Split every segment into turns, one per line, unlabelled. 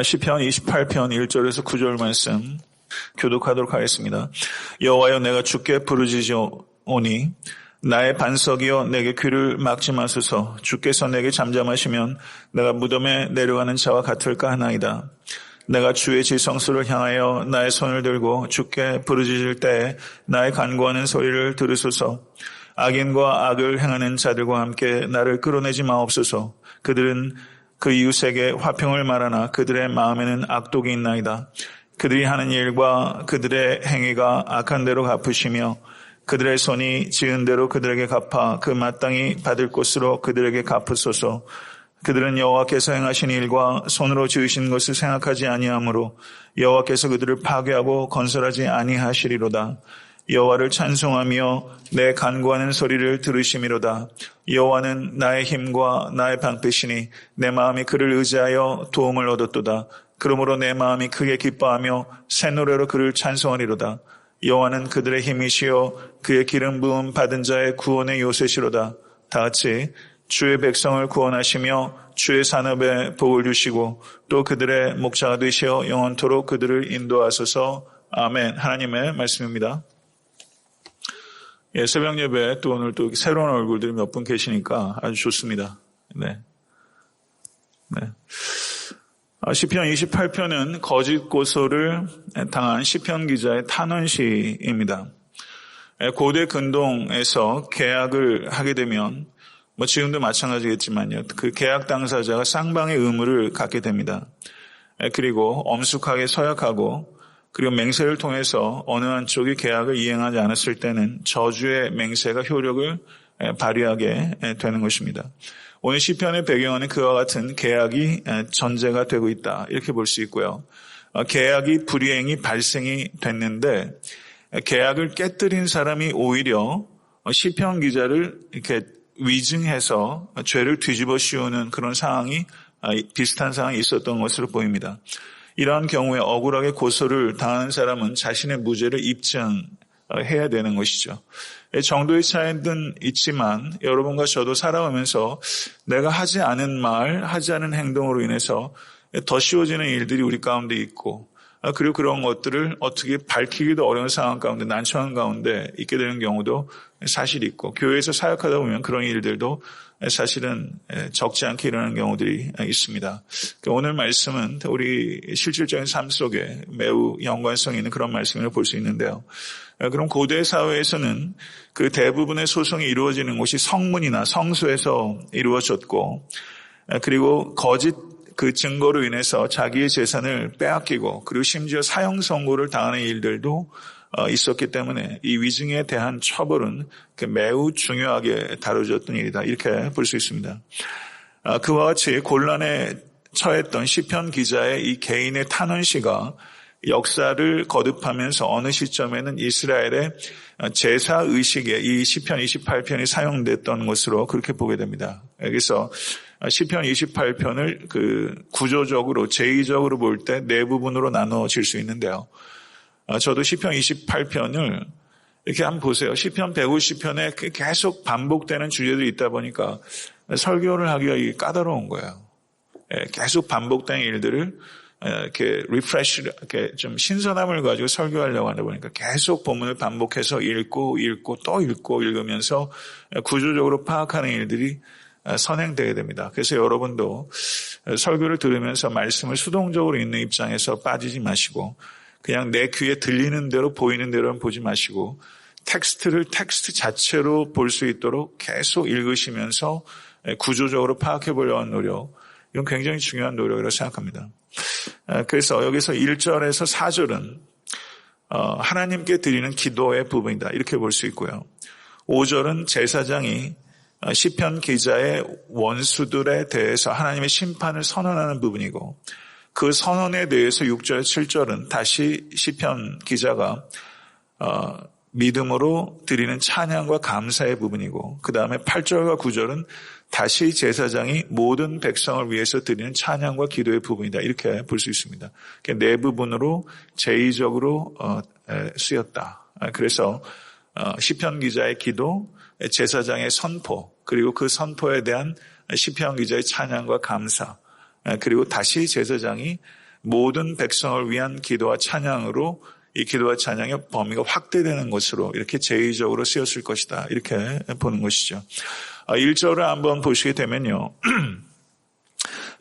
시편 28편 1절에서 9절 말씀 교독하도록 하겠습니다. 여호와여, 내가 주께 부르짖으오니 나의 반석이여, 내게 귀를 막지 마소서. 주께서 내게 잠잠하시면 내가 무덤에 내려가는 자와 같을까 하나이다. 내가 주의 지성소를 향하여 나의 손을 들고 주께 부르짖을 때에 나의 간구하는 소리를 들으소서. 악인과 악을 행하는 자들과 함께 나를 끌어내지 마옵소서. 그들은 그 이웃에게 화평을 말하나 그들의 마음에는 악독이 있나이다. 그들이 하는 일과 그들의 행위가 악한 대로 갚으시며 그들의 손이 지은 대로 그들에게 갚아 그 마땅히 받을 곳으로 그들에게 갚으소서. 그들은 여호와께서 행하신 일과 손으로 지으신 것을 생각하지 아니하므로 여호와께서 그들을 파괴하고 건설하지 아니하시리로다. 여호와를 찬송하며 내 간구하는 소리를 들으심이로다. 여호와는 나의 힘과 나의 방패시니 내 마음이 그를 의지하여 도움을 얻었도다. 그러므로 내 마음이 크게 기뻐하며 새 노래로 그를 찬송하리로다. 여호와는 그들의 힘이시여 그의 기름 부음 받은 자의 구원의 요새시로다. 다 같이 주의 백성을 구원하시며 주의 산업에 복을 주시고 또 그들의 목자가 되시어 영원토록 그들을 인도하소서. 아멘. 하나님의 말씀입니다. 새벽 예배 또 오늘 또 새로운 얼굴들이 몇 분 계시니까 아주 좋습니다. 네. 시편 28편은 거짓 고소를 당한 시편 기자의 탄원시입니다. 고대 근동에서 계약을 하게 되면 지금도 마찬가지겠지만요. 그 계약 당사자가 쌍방의 의무를 갖게 됩니다. 그리고 엄숙하게 서약하고 그리고 맹세를 통해서 어느 한쪽이 계약을 이행하지 않았을 때는 저주의 맹세가 효력을 발휘하게 되는 것입니다. 오늘 시편의 배경에는 그와 같은 계약이 전제가 되고 있다, 이렇게 볼 수 있고요. 계약이 불이행이 발생이 됐는데 계약을 깨뜨린 사람이 오히려 시편 기자를 이렇게 위증해서 죄를 뒤집어 씌우는 그런 상황이, 비슷한 상황이 있었던 것으로 보입니다. 이러한 경우에 억울하게 고소를 당하는 사람은 자신의 무죄를 입증해야 되는 것이죠. 정도의 차이는 있지만 여러분과 저도 살아오면서 내가 하지 않은 말, 하지 않은 행동으로 인해서 더 씌워지는 일들이 우리 가운데 있고, 그리고 그런 것들을 어떻게 밝히기도 어려운 상황 가운데, 난처한 가운데 있게 되는 경우도 사실 있고, 교회에서 사역하다 보면 그런 일들도 사실은 적지 않게 일어나는 경우들이 있습니다. 오늘 말씀은 우리 실질적인 삶 속에 매우 연관성 있는 그런 말씀을 볼 수 있는데요. 그럼 고대 사회에서는 그 대부분의 소송이 이루어지는 곳이 성문이나 성소에서 이루어졌고, 그리고 거짓 그 증거로 인해서 자기의 재산을 빼앗기고, 그리고 심지어 사형 선고를 당하는 일들도 있었기 때문에 이 위증에 대한 처벌은 매우 중요하게 다뤄졌던 일이다, 이렇게 볼 수 있습니다. 그와 같이 곤란에 처했던 시편 기자의 이 개인의 탄원시가 역사를 거듭하면서 어느 시점에는 이스라엘의 제사의식에 이 시편 28편이 사용됐던 것으로 그렇게 보게 됩니다. 여기서 시편 28편을 구조적으로, 제의적으로 볼 때 네 부분으로 나눠질 수 있는데요. 저도 시편 28편을 이렇게 한번 보세요. 시편 150편에 계속 반복되는 주제들이 있다 보니까 설교를 하기가 까다로운 거예요. 계속 반복되는 일들을 이렇게 리프레시, 이렇게 좀 신선함을 가지고 설교하려고 하다 보니까 계속 본문을 반복해서 읽고 또 읽으면서 구조적으로 파악하는 일들이 선행되게 됩니다. 그래서 여러분도 설교를 들으면서 말씀을 수동적으로 읽는 입장에서 빠지지 마시고, 그냥 내 귀에 들리는 대로 보이는 대로는 보지 마시고 텍스트를 텍스트 자체로 볼 수 있도록 계속 읽으시면서 구조적으로 파악해 보려고 하는 노력, 이건 굉장히 중요한 노력이라고 생각합니다. 그래서 여기서 1절에서 4절은 하나님께 드리는 기도의 부분이다, 이렇게 볼 수 있고요. 5절은 제사장이 시편 기자의 원수들에 대해서 하나님의 심판을 선언하는 부분이고, 그 선언에 대해서 6절, 7절은 다시 시편 기자가 믿음으로 드리는 찬양과 감사의 부분이고, 그 다음에 8절과 9절은 다시 제사장이 모든 백성을 위해서 드리는 찬양과 기도의 부분이다, 이렇게 볼 수 있습니다. 네 부분으로 제의적으로 쓰였다. 그래서 시편 기자의 기도, 제사장의 선포, 그리고 그 선포에 대한 시편 기자의 찬양과 감사, 그리고 다시 제사장이 모든 백성을 위한 기도와 찬양으로 이 기도와 찬양의 범위가 확대되는 것으로 이렇게 제의적으로 쓰였을 것이다. 이렇게 보는 것이죠. 1절을 한번 보시게 되면요.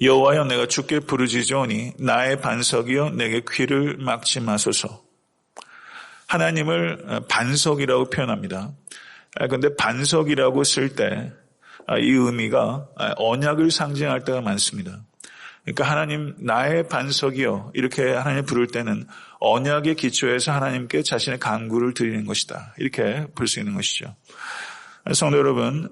여호와여 내가 주께 부르짖으오니 나의 반석이여 내게 귀를 막지 마소서. 하나님을 반석이라고 표현합니다. 그런데 반석이라고 쓸 때 이 의미가 언약을 상징할 때가 많습니다. 그러니까 하나님 나의 반석이여 이렇게 하나님 부를 때는 언약의 기초에서 하나님께 자신의 간구를 드리는 것이다. 이렇게 볼 수 있는 것이죠. 성도 여러분,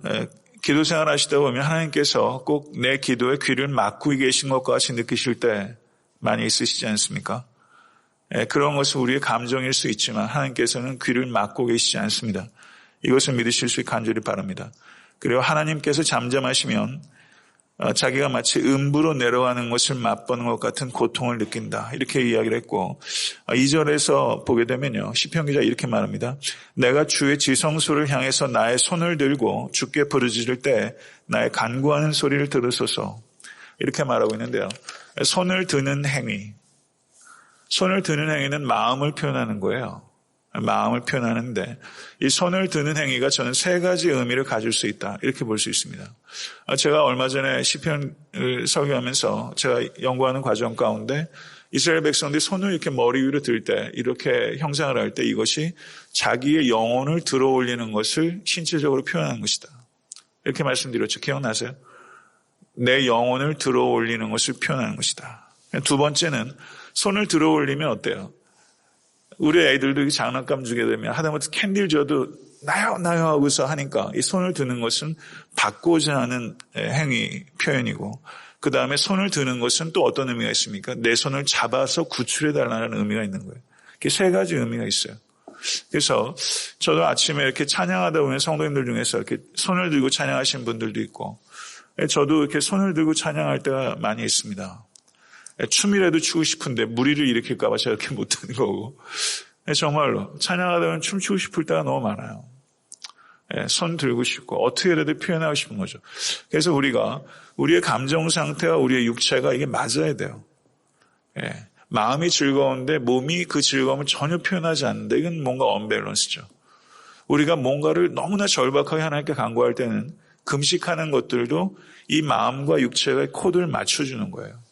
기도 생활 하시다 보면 하나님께서 꼭 내 기도에 귀를 막고 계신 것 같이 느끼실 때 많이 있으시지 않습니까? 그런 것은 우리의 감정일 수 있지만 하나님께서는 귀를 막고 계시지 않습니다. 이것을 믿으실 수 있게 간절히 바랍니다. 그리고 하나님께서 잠잠하시면 자기가 마치 음부로 내려가는 것을 맛보는 것 같은 고통을 느낀다. 이렇게 이야기를 했고 2절에서 보게 되면요. 시편 기자 이렇게 말합니다. 내가 주의 지성소를 향해서 나의 손을 들고 주께 부르짖을 때 나의 간구하는 소리를 들으소서. 이렇게 말하고 있는데요. 손을 드는 행위. 손을 드는 행위는 마음을 표현하는 거예요. 마음을 표현하는데 이 손을 드는 행위가 저는 세 가지 의미를 가질 수 있다. 이렇게 볼 수 있습니다. 제가 얼마 전에 시편을 설교하면서 제가 연구하는 과정 가운데 이스라엘 백성들이 손을 이렇게 머리 위로 들 때 이렇게 형상을 할 때 이것이 자기의 영혼을 들어 올리는 것을 신체적으로 표현하는 것이다. 이렇게 말씀드렸죠. 기억나세요? 내 영혼을 들어 올리는 것을 표현하는 것이다. 두 번째는 손을 들어 올리면 어때요? 우리 애들도 장난감 주게 되면 하다못해 캔디를 줘도 나요 하고서 하니까 이 손을 드는 것은 받고자 하는 행위 표현이고 그 다음에 손을 드는 것은 또 어떤 의미가 있습니까? 내 손을 잡아서 구출해달라는 의미가 있는 거예요. 이렇게 세 가지 의미가 있어요. 그래서 저도 아침에 이렇게 찬양하다 보면 성도님들 중에서 이렇게 손을 들고 찬양하시는 분들도 있고 저도 이렇게 손을 들고 찬양할 때가 많이 있습니다. 춤이라도 추고 싶은데 무리를 일으킬까 봐 제가 이렇게 못하는 거고 정말로 찬양하다 보면 춤추고 싶을 때가 너무 많아요. 손 들고 싶고 어떻게라도 표현하고 싶은 거죠. 그래서 우리가 우리의 감정 상태와 우리의 육체가 이게 맞아야 돼요. 마음이 즐거운데 몸이 그 즐거움을 전혀 표현하지 않는데 이건 뭔가 언밸런스죠. 우리가 뭔가를 너무나 절박하게 하나님께 간구할 때는 금식하는 것들도 이 마음과 육체가 코드를 맞춰주는 거예요.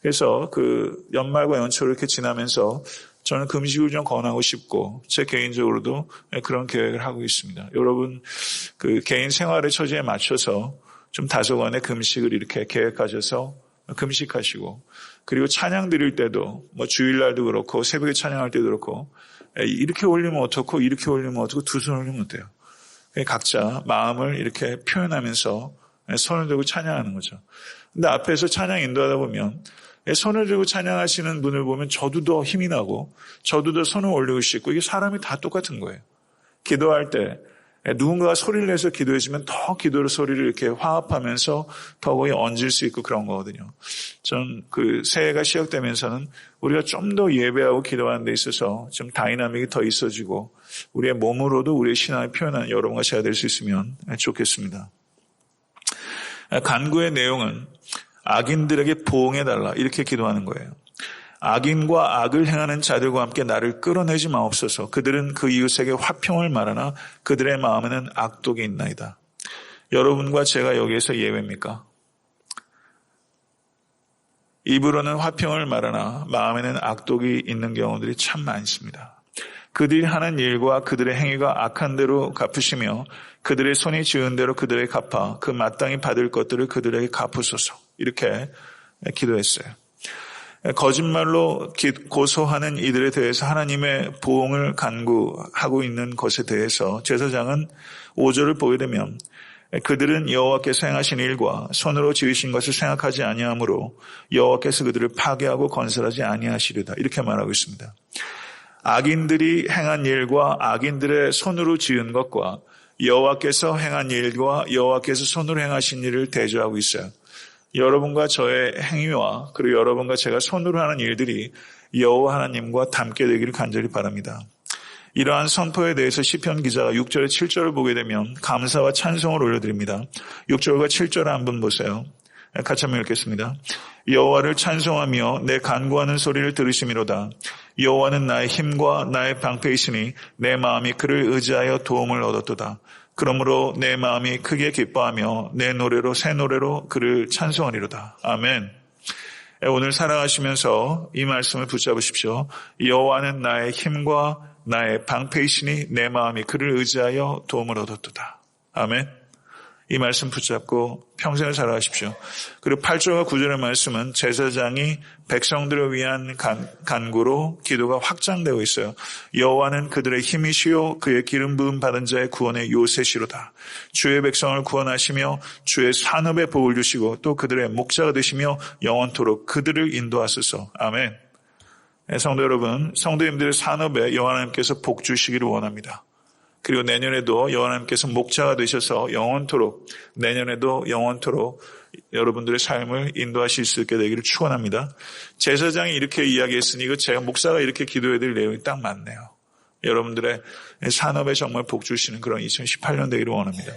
그래서 그 연말과 연초를 이렇게 지나면서 저는 금식을 좀 권하고 싶고 제 개인적으로도 그런 계획을 하고 있습니다. 여러분 그 개인 생활의 처지에 맞춰서 좀 다소간의 금식을 이렇게 계획하셔서 금식하시고 그리고 찬양 드릴 때도 뭐 주일날도 그렇고 새벽에 찬양할 때도 그렇고 이렇게 올리면 어떻고 이렇게 올리면 어떻고 두 손 올리면 어때요? 각자 마음을 이렇게 표현하면서 손을 들고 찬양하는 거죠. 근데 앞에서 찬양 인도하다 보면 손을 들고 찬양하시는 분을 보면 저도 더 힘이 나고 저도 더 손을 올리고 싶고 이게 사람이 다 똑같은 거예요. 기도할 때 누군가가 소리를 내서 기도해 주면 더 기도의 소리를 이렇게 화합하면서 더 거기 얹을 수 있고 그런 거거든요. 전 그 새해가 시작되면서는 우리가 좀 더 예배하고 기도하는 데 있어서 좀 다이나믹이 더 있어지고 우리의 몸으로도 우리의 신앙을 표현하는 여러분과 제가 될 수 있으면 좋겠습니다. 간구의 내용은 악인들에게 보응해달라 이렇게 기도하는 거예요. 악인과 악을 행하는 자들과 함께 나를 끌어내지 마옵소서. 그들은 그 이웃에게 화평을 말하나 그들의 마음에는 악독이 있나이다. 여러분과 제가 여기에서 예외입니까? 입으로는 화평을 말하나 마음에는 악독이 있는 경우들이 참 많습니다. 그들이 하는 일과 그들의 행위가 악한 대로 갚으시며 그들의 손이 지은 대로 그들에게 갚아 그 마땅히 받을 것들을 그들에게 갚으소서. 이렇게 기도했어요. 거짓말로 고소하는 이들에 대해서 하나님의 보응을 간구하고 있는 것에 대해서 제사장은 5절을 보게 되면 그들은 여호와께서 행하신 일과 손으로 지으신 것을 생각하지 아니하므로 여호와께서 그들을 파괴하고 건설하지 아니하시리다. 이렇게 말하고 있습니다. 악인들이 행한 일과 악인들의 손으로 지은 것과 여호와께서 행한 일과 여호와께서 손으로 행하신 일을 대조하고 있어요. 여러분과 저의 행위와 그리고 여러분과 제가 손으로 하는 일들이 여호와 하나님과 닮게 되기를 간절히 바랍니다. 이러한 선포에 대해서 시편 기자가 6절에 7절을 보게 되면 감사와 찬송을 올려드립니다. 6절과 7절을 한번 보세요. 같이 한번 읽겠습니다. 여호와를 찬송하며 내 간구하는 소리를 들으심이로다. 여호와는 나의 힘과 나의 방패이시니 내 마음이 그를 의지하여 도움을 얻었도다. 그러므로 내 마음이 크게 기뻐하며 내 노래로 새 노래로 그를 찬송하리로다. 아멘. 오늘 살아가시면서 이 말씀을 붙잡으십시오. 여호와는 나의 힘과 나의 방패이시니 내 마음이 그를 의지하여 도움을 얻었도다. 아멘. 이 말씀 붙잡고 평생을 살아가십시오. 그리고 8절과 9절의 말씀은 제사장이 백성들을 위한 간구로 기도가 확장되고 있어요. 여호와는 그들의 힘이시요 그의 기름 부음 받은 자의 구원의 요새시로다. 주의 백성을 구원하시며 주의 산업에 복을 주시고 또 그들의 목자가 되시며 영원토록 그들을 인도하소서. 아멘. 성도 여러분, 성도님들의 산업에 여호와 하나님께서 복 주시기를 원합니다. 그리고 내년에도 여호와 하나님께서 목자가 되셔서 영원토록, 내년에도 영원토록 여러분들의 삶을 인도하실 수 있게 되기를 축원합니다. 제사장이 이렇게 이야기했으니 이거 제가 목사가 이렇게 기도해야 될 내용이 딱 맞네요. 여러분들의 산업에 정말 복 주시는 그런 2018년 되기를 원합니다.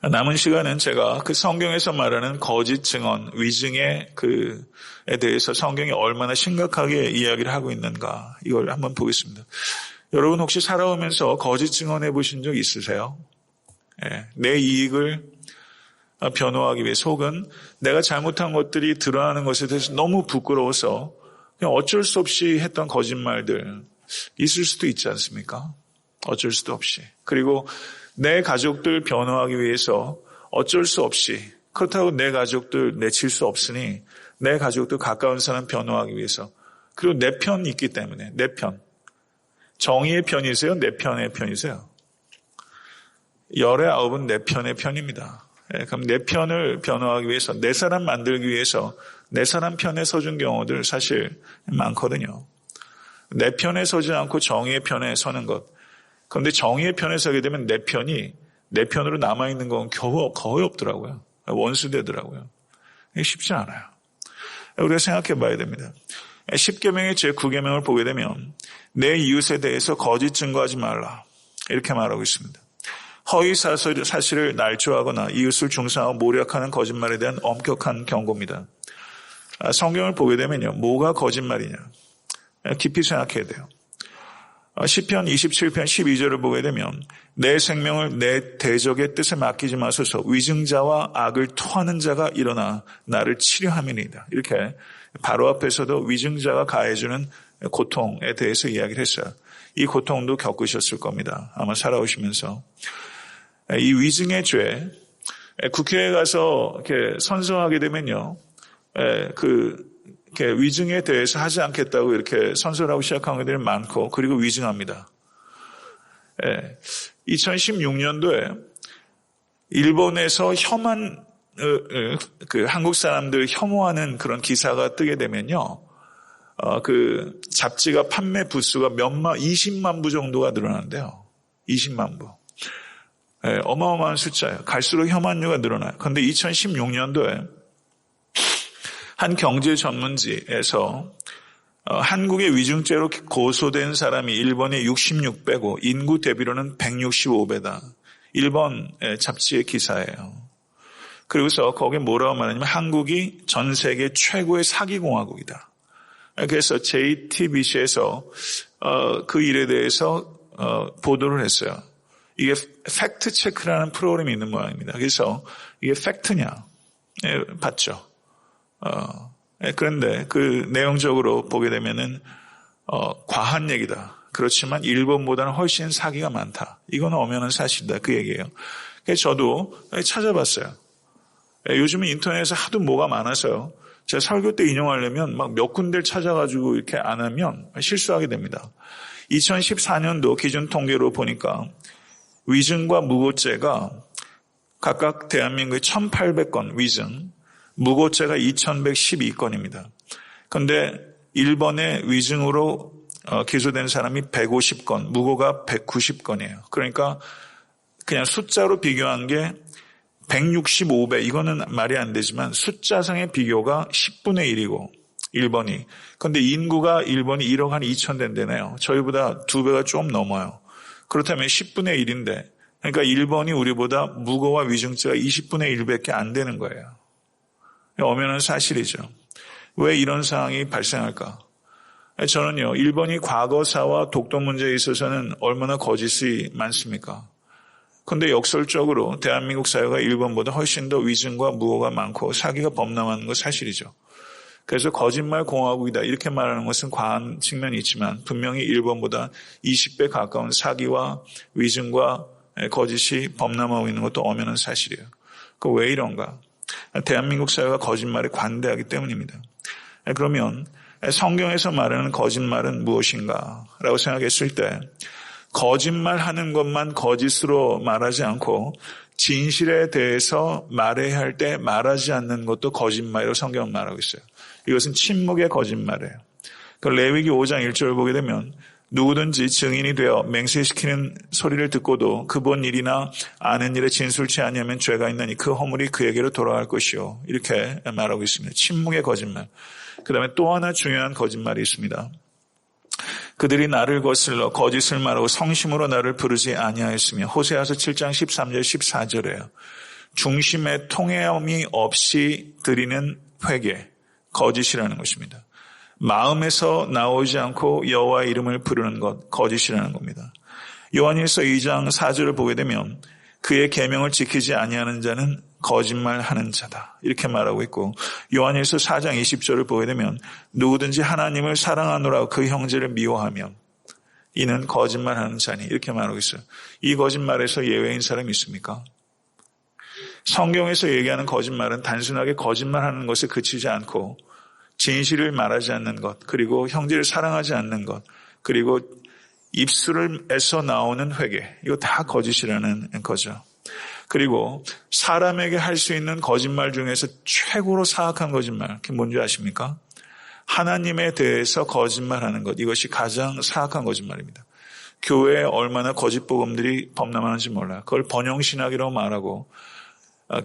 남은 시간은 제가 그 성경에서 말하는 거짓 증언, 위증에 대해서 성경이 얼마나 심각하게 이야기를 하고 있는가 이걸 한번 보겠습니다. 여러분 혹시 살아오면서 거짓 증언해 보신 적 있으세요? 내 이익을 변호하기 위해서 혹은 내가 잘못한 것들이 드러나는 것에 대해서 너무 부끄러워서 그냥 어쩔 수 없이 했던 거짓말들 있을 수도 있지 않습니까? 어쩔 수도 없이. 그리고 내 가족들 변호하기 위해서 어쩔 수 없이, 그렇다고 내 가족들 내칠 수 없으니 내 가족들 가까운 사람 변호하기 위해서, 그리고 내 편 있기 때문에 내 편. 정의의 편이세요? 내 편의 편이세요? 열의 아홉은 내 편의 편입니다. 그럼 내 편을 변호하기 위해서, 내 사람 만들기 위해서 내 사람 편에 서준 경우들 사실 많거든요. 내 편에 서지 않고 정의의 편에 서는 것. 그런데 정의의 편에 서게 되면 내 편이 내 편으로 남아있는 건 거의 없더라고요. 원수되더라고요. 쉽지 않아요. 우리가 생각해 봐야 됩니다. 10계명의 제9계명을 보게 되면 내 이웃에 대해서 거짓 증거하지 말라 이렇게 말하고 있습니다. 허위 사실을 날조하거나 이웃을 중상하고 모략하는 거짓말에 대한 엄격한 경고입니다. 성경을 보게 되면요, 뭐가 거짓말이냐 깊이 생각해야 돼요. 시편 27편 12절을 보게 되면 내 생명을 내 대적의 뜻에 맡기지 마소서. 위증자와 악을 토하는 자가 일어나 나를 치려함이니이다. 이렇게 바로 앞에서도 위증자가 가해주는 고통에 대해서 이야기를 했어요. 이 고통도 겪으셨을 겁니다. 아마 살아오시면서. 이 위증의 죄, 국회에 가서 이렇게 선서하게 되면요, 이렇게 위증에 대해서 하지 않겠다고 이렇게 선서하고 시작한 것들이 많고, 그리고 위증합니다. 2016년도에 일본에서 혐한 한국 사람들 혐오하는 그런 기사가 뜨게 되면요, 그 잡지가 판매 부수가 20만 부 정도가 늘어난대요. 20만 부. 어마어마한 숫자예요. 갈수록 혐한류가 늘어나요. 그런데 2016년도에 한 경제 전문지에서 한국의 위증죄로 고소된 사람이 일본의 66배고 인구 대비로는 165배다. 일본 잡지의 기사예요. 그리고서 거기에 뭐라고 말하냐면 한국이 전 세계 최고의 사기공화국이다. 그래서 JTBC에서 그 일에 대해서 보도를 했어요. 이게 팩트 체크라는 프로그램이 있는 모양입니다. 그래서 이게 팩트냐? 봤죠. 그런데 그 내용적으로 보게 되면은 과한 얘기다. 그렇지만 일본보다는 훨씬 사기가 많다. 이건 엄연한 사실이다. 그 얘기예요. 그래서 저도 찾아봤어요. 요즘은 인터넷에 하도 뭐가 많아서요. 제가 설교 때 인용하려면 막 몇 군데를 찾아가지고 이렇게 안 하면 실수하게 됩니다. 2014년도 기준 통계로 보니까 위증과 무고죄가 각각 대한민국에 1,800건 위증, 무고죄가 2,112건입니다. 그런데 일본의 위증으로 기소된 사람이 150건, 무고가 190건이에요. 그러니까 그냥 숫자로 비교한 게 165배, 이거는 말이 안 되지만 숫자상의 비교가 10분의 1이고 일본이. 그런데 인구가 일본이 1억 한 2천 된대네요. 저희보다 2배가 좀 넘어요. 그렇다면 10분의 1인데, 그러니까 일본이 우리보다 무고와 위증죄가 20분의 1밖에 안 되는 거예요. 엄연한 사실이죠. 왜 이런 상황이 발생할까? 저는요, 일본이 과거사와 독도 문제에 있어서는 얼마나 거짓이 많습니까? 그런데 역설적으로 대한민국 사회가 일본보다 훨씬 더 위증과 무고가 많고 사기가 범람하는 건 사실이죠. 그래서 거짓말 공화국이다 이렇게 말하는 것은 과한 측면이 있지만 분명히 일본보다 20배 가까운 사기와 위증과 거짓이 범람하고 있는 것도 엄연한 사실이에요. 그 왜 이런가? 대한민국 사회가 거짓말에 관대하기 때문입니다. 그러면 성경에서 말하는 거짓말은 무엇인가? 라고 생각했을 때 거짓말하는 것만 거짓으로 말하지 않고 진실에 대해서 말해야 할 때 말하지 않는 것도 거짓말이라고 성경은 말하고 있어요. 이것은 침묵의 거짓말이에요. 그 레위기 5장 1절을 보게 되면 누구든지 증인이 되어 맹세시키는 소리를 듣고도 그 본 일이나 아는 일에 진술치 아니하면 죄가 있나니 그 허물이 그에게로 돌아갈 것이요. 이렇게 말하고 있습니다. 침묵의 거짓말. 그 다음에 또 하나 중요한 거짓말이 있습니다. 그들이 나를 거슬러 거짓을 말하고 성심으로 나를 부르지 아니하였으며 호세아서 7장 13절 14절에요. 중심에 통해함이 없이 드리는 회개, 거짓이라는 것입니다. 마음에서 나오지 않고 여호와의 이름을 부르는 것, 거짓이라는 겁니다. 요한일서 2장 4절을 보게 되면 그의 계명을 지키지 아니하는 자는 거짓말하는 자다. 이렇게 말하고 있고 요한일서 4장 20절을 보게 되면 누구든지 하나님을 사랑하노라 그 형제를 미워하면 이는 거짓말하는 자니 이렇게 말하고 있어요. 이 거짓말에서 예외인 사람이 있습니까? 성경에서 얘기하는 거짓말은 단순하게 거짓말하는 것에 그치지 않고 진실을 말하지 않는 것, 그리고 형제를 사랑하지 않는 것, 그리고 입술에서 나오는 회개, 이거 다 거짓이라는 거죠. 그리고 사람에게 할 수 있는 거짓말 중에서 최고로 사악한 거짓말, 그게 뭔지 아십니까? 하나님에 대해서 거짓말하는 것, 이것이 가장 사악한 거짓말입니다. 교회에 얼마나 거짓 복음들이 범람하는지 몰라요. 그걸 번영신학이라고 말하고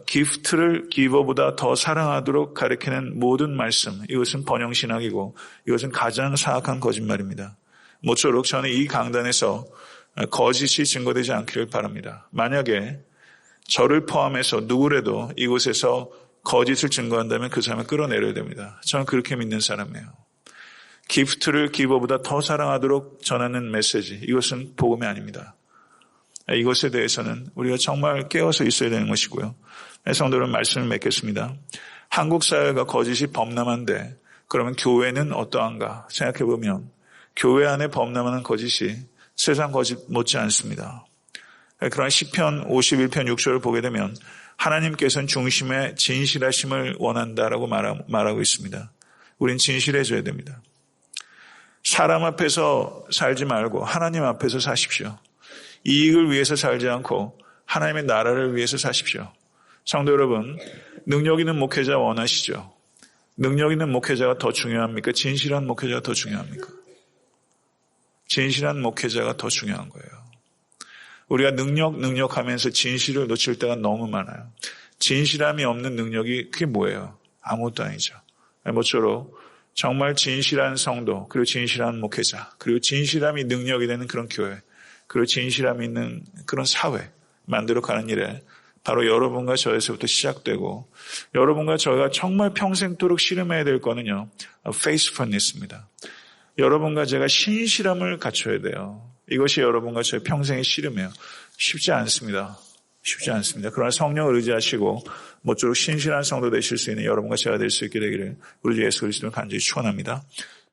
기프트를 기버보다 더 사랑하도록 가리키는 모든 말씀, 이것은 번영신학이고 이것은 가장 사악한 거짓말입니다. 모쪼록 저는 이 강단에서 거짓이 증거되지 않기를 바랍니다. 만약에 저를 포함해서 누구라도 이곳에서 거짓을 증거한다면 그 사람을 끌어내려야 됩니다. 저는 그렇게 믿는 사람이에요. 기프트를 기버보다 더 사랑하도록 전하는 메시지, 이것은 복음이 아닙니다. 이것에 대해서는 우리가 정말 깨어서 있어야 되는 것이고요. 성도 여러분, 말씀을 맺겠습니다. 한국 사회가 거짓이 범람한데 그러면 교회는 어떠한가 생각해보면 교회 안에 범람하는 거짓이 세상 거짓 못지 않습니다. 그러나 시편 51편 6절을 보게 되면 하나님께서는 중심에 진실하심을 원한다라고 말하고 있습니다. 우린 진실해져야 됩니다. 사람 앞에서 살지 말고 하나님 앞에서 사십시오. 이익을 위해서 살지 않고 하나님의 나라를 위해서 사십시오. 성도 여러분, 능력 있는 목회자 원하시죠? 능력 있는 목회자가 더 중요합니까? 진실한 목회자가 더 중요합니까? 진실한 목회자가 더 중요한 거예요. 우리가 능력하면서 진실을 놓칠 때가 너무 많아요. 진실함이 없는 능력이 그게 뭐예요? 아무것도 아니죠. 모쪼록 정말 진실한 성도, 그리고 진실한 목회자, 그리고 진실함이 능력이 되는 그런 교회, 그리고 진실함이 있는 그런 사회 만들어가는 일에 바로 여러분과 저에서부터 시작되고 여러분과 저희가 정말 평생도록 씨름해야 될 거는요. faithfulness입니다. 여러분과 제가 신실함을 갖춰야 돼요. 이것이 여러분과 저의 평생의 씨름이에요. 쉽지 않습니다. 쉽지 않습니다. 그러나 성령을 의지하시고 모쪼록 신실한 성도 되실 수 있는 여러분과 제가 될 수 있게 되기를 우리 주 예수 그리스도를 간절히 축원합니다.